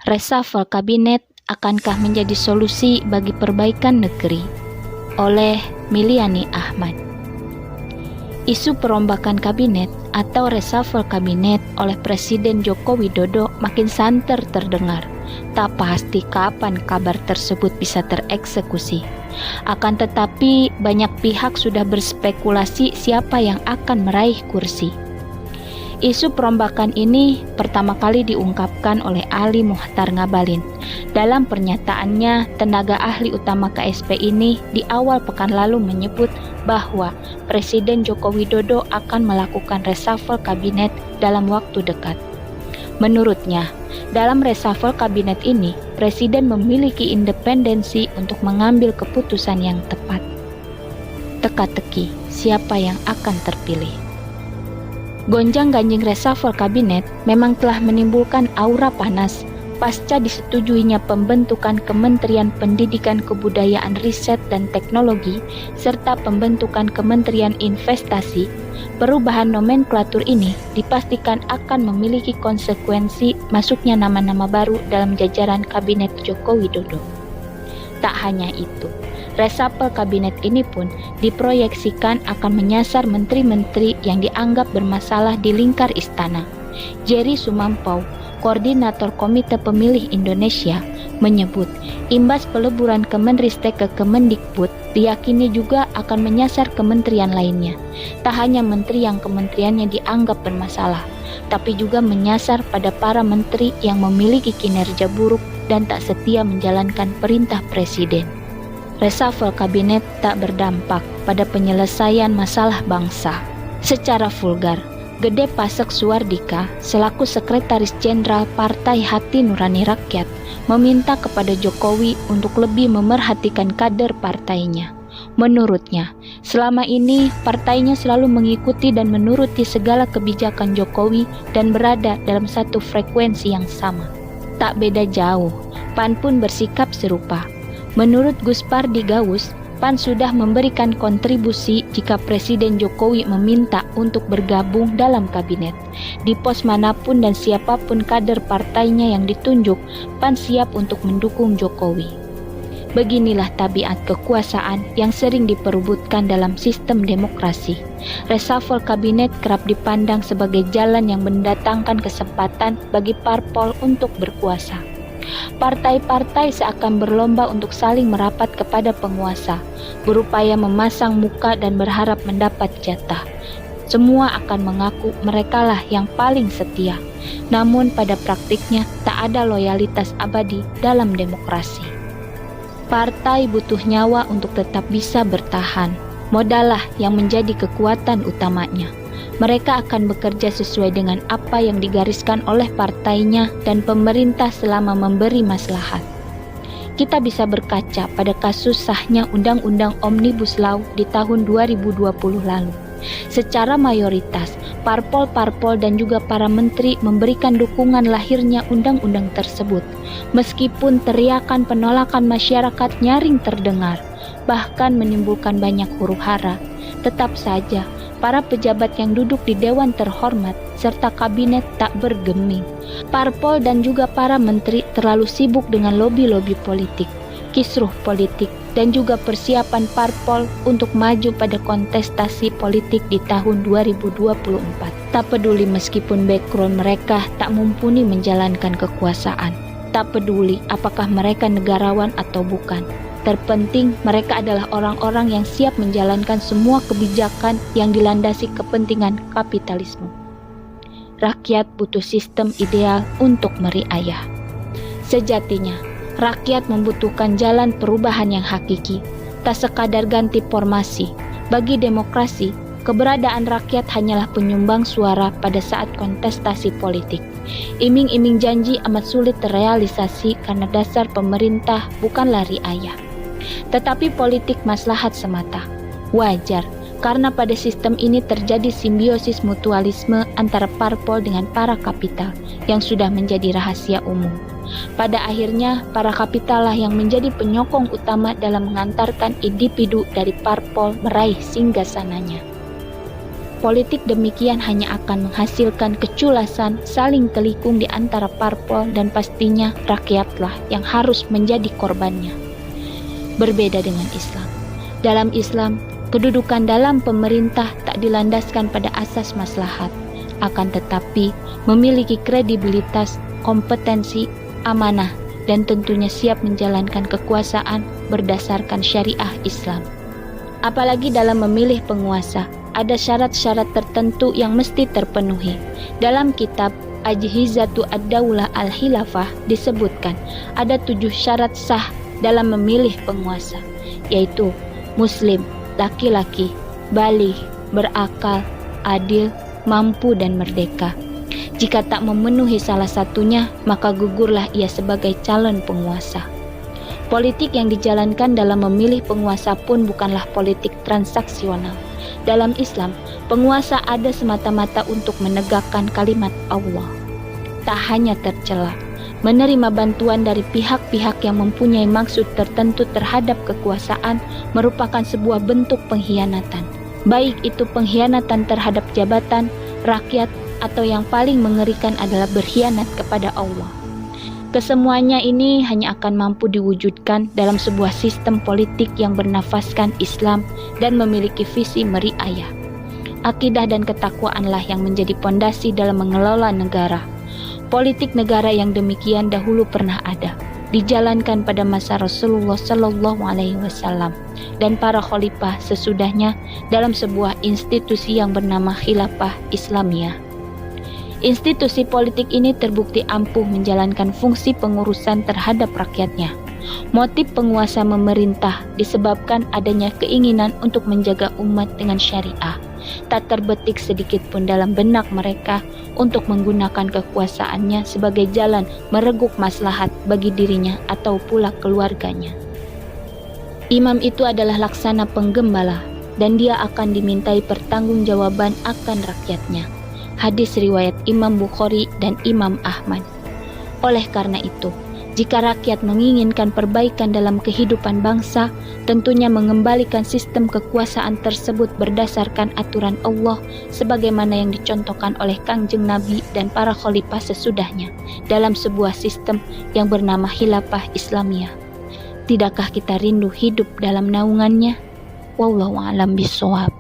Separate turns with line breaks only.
Reshuffle Kabinet akankah menjadi solusi bagi perbaikan negeri? Oleh Miliani Ahmad. Isu perombakan kabinet atau reshuffle kabinet oleh Presiden Joko Widodo makin santer terdengar. Tak pasti kapan kabar tersebut bisa tereksekusi. Akan tetapi banyak pihak sudah berspekulasi siapa yang akan meraih kursi. Isu perombakan ini pertama kali diungkapkan oleh Ali Muchtar Ngabalin. Dalam pernyataannya, tenaga ahli utama KSP ini di awal pekan lalu menyebut bahwa Presiden Joko Widodo akan melakukan reshuffle kabinet dalam waktu dekat. Menurutnya, dalam reshuffle kabinet ini, Presiden memiliki independensi untuk mengambil keputusan yang tepat. Teka-teki siapa yang akan terpilih. Gonjang-ganjing reshuffle kabinet memang telah menimbulkan aura panas pasca disetujuinya pembentukan Kementerian Pendidikan Kebudayaan Riset dan Teknologi serta pembentukan Kementerian Investasi. Perubahan nomenklatur ini dipastikan akan memiliki konsekuensi masuknya nama-nama baru dalam jajaran Kabinet Joko Widodo. Tak hanya itu, reshuffle kabinet ini pun diproyeksikan akan menyasar menteri-menteri yang dianggap bermasalah di lingkar istana. Jerry Sumampau, Koordinator Komite Pemilih Indonesia, menyebut imbas peleburan Kemenristek ke Kemendikbud diyakini juga akan menyasar kementerian lainnya. Tak hanya menteri yang kementeriannya dianggap bermasalah, tapi juga menyasar pada para menteri yang memiliki kinerja buruk dan tak setia menjalankan perintah presiden. Reshuffle kabinet tak berdampak pada penyelesaian masalah bangsa. Secara vulgar, Gede Pasek Suwardika selaku Sekretaris Jenderal Partai Hati Nurani Rakyat meminta kepada Jokowi untuk lebih memerhatikan kader partainya. Menurutnya, selama ini partainya selalu mengikuti dan menuruti segala kebijakan Jokowi dan berada dalam satu frekuensi yang sama. Tak beda jauh, PAN pun bersikap serupa. Menurut Gus Pardi Gaus, PAN sudah memberikan kontribusi jika Presiden Jokowi meminta untuk bergabung dalam kabinet. Di pos manapun dan siapapun kader partainya yang ditunjuk, PAN siap untuk mendukung Jokowi. Beginilah tabiat kekuasaan yang sering diperebutkan dalam sistem demokrasi. Reshuffle kabinet kerap dipandang sebagai jalan yang mendatangkan kesempatan bagi parpol untuk berkuasa. Partai-partai seakan berlomba untuk saling merapat kepada penguasa, berupaya memasang muka dan berharap mendapat jatah. Semua akan mengaku merekalah yang paling setia. Namun pada praktiknya tak ada loyalitas abadi dalam demokrasi. Partai butuh nyawa untuk tetap bisa bertahan. Modallah yang menjadi kekuatan utamanya. Mereka akan bekerja sesuai dengan apa yang digariskan oleh partainya dan pemerintah selama memberi maslahat. Kita bisa berkaca pada kasus sahnya Undang-Undang Omnibus Law di tahun 2020 lalu. Secara mayoritas, parpol-parpol dan juga para menteri memberikan dukungan lahirnya undang-undang tersebut. Meskipun teriakan penolakan masyarakat nyaring terdengar, bahkan menimbulkan banyak huru-hara, tetap saja para pejabat yang duduk di Dewan Terhormat serta kabinet tak bergeming. Parpol dan juga para menteri terlalu sibuk dengan lobi-lobi politik, kisruh politik, dan juga persiapan parpol untuk maju pada kontestasi politik di tahun 2024. Tak peduli meskipun background mereka tak mumpuni menjalankan kekuasaan. Tak peduli apakah mereka negarawan atau bukan. Terpenting mereka adalah orang-orang yang siap menjalankan semua kebijakan yang dilandasi kepentingan kapitalisme. Rakyat butuh sistem ideal untuk meriayah. Sejatinya, rakyat membutuhkan jalan perubahan yang hakiki, tak sekadar ganti formasi. Bagi demokrasi, keberadaan rakyat hanyalah penyumbang suara pada saat kontestasi politik. Iming-iming janji amat sulit terrealisasi karena dasar pemerintah bukanlah riayah, tetapi politik maslahat semata. Wajar, karena pada sistem ini terjadi simbiosis mutualisme antara parpol dengan para kapital yang sudah menjadi rahasia umum. Pada akhirnya, para kapital lah yang menjadi penyokong utama dalam mengantarkan individu dari parpol meraih singgasananya. Politik demikian hanya akan menghasilkan keculasan, saling kelikung di antara parpol, dan pastinya rakyatlah yang harus menjadi korbannya. Berbeda dengan Islam. Dalam Islam, kedudukan dalam pemerintah tak dilandaskan pada asas maslahat, akan tetapi memiliki kredibilitas, kompetensi, amanah, dan tentunya siap menjalankan kekuasaan berdasarkan syariah Islam. Apalagi dalam memilih penguasa, ada syarat-syarat tertentu yang mesti terpenuhi. Dalam kitab Ajhizatu ad-Daulah al-Khilafah disebutkan ada 7 syarat sah dalam memilih penguasa, yaitu muslim, laki-laki, baligh, berakal, adil, mampu dan merdeka. Jika tak memenuhi salah satunya, maka gugurlah ia sebagai calon penguasa. Politik yang dijalankan dalam memilih penguasa pun bukanlah politik transaksional. Dalam Islam, penguasa ada semata-mata untuk menegakkan kalimat Allah. Tak hanya tercela, menerima bantuan dari pihak-pihak yang mempunyai maksud tertentu terhadap kekuasaan merupakan sebuah bentuk pengkhianatan. Baik itu pengkhianatan terhadap jabatan, rakyat, atau yang paling mengerikan adalah berkhianat kepada Allah. Kesemuanya ini hanya akan mampu diwujudkan dalam sebuah sistem politik yang bernafaskan Islam dan memiliki visi meriayah. Akidah dan ketakwaanlah yang menjadi pondasi dalam mengelola negara. Politik negara yang demikian dahulu pernah ada, dijalankan pada masa Rasulullah Shallallahu Alaihi Wasallam dan para khalifah sesudahnya dalam sebuah institusi yang bernama Khilafah Islamiyah. Institusi politik ini terbukti ampuh menjalankan fungsi pengurusan terhadap rakyatnya. Motif penguasa memerintah disebabkan adanya keinginan untuk menjaga umat dengan syariah. Tak terbetik sedikit pun dalam benak mereka untuk menggunakan kekuasaannya sebagai jalan mereguk maslahat bagi dirinya atau pula keluarganya. Imam itu adalah laksana penggembala dan dia akan dimintai pertanggungjawaban akan rakyatnya. Hadis riwayat Imam Bukhari dan Imam Ahmad. Oleh karena itu, jika rakyat menginginkan perbaikan dalam kehidupan bangsa, tentunya mengembalikan sistem kekuasaan tersebut berdasarkan aturan Allah sebagaimana yang dicontohkan oleh Kangjeng Nabi dan para khalifah sesudahnya dalam sebuah sistem yang bernama Khilafah Islamiyah. Tidakkah kita rindu hidup dalam naungannya? Wallahu a'lam bishawab.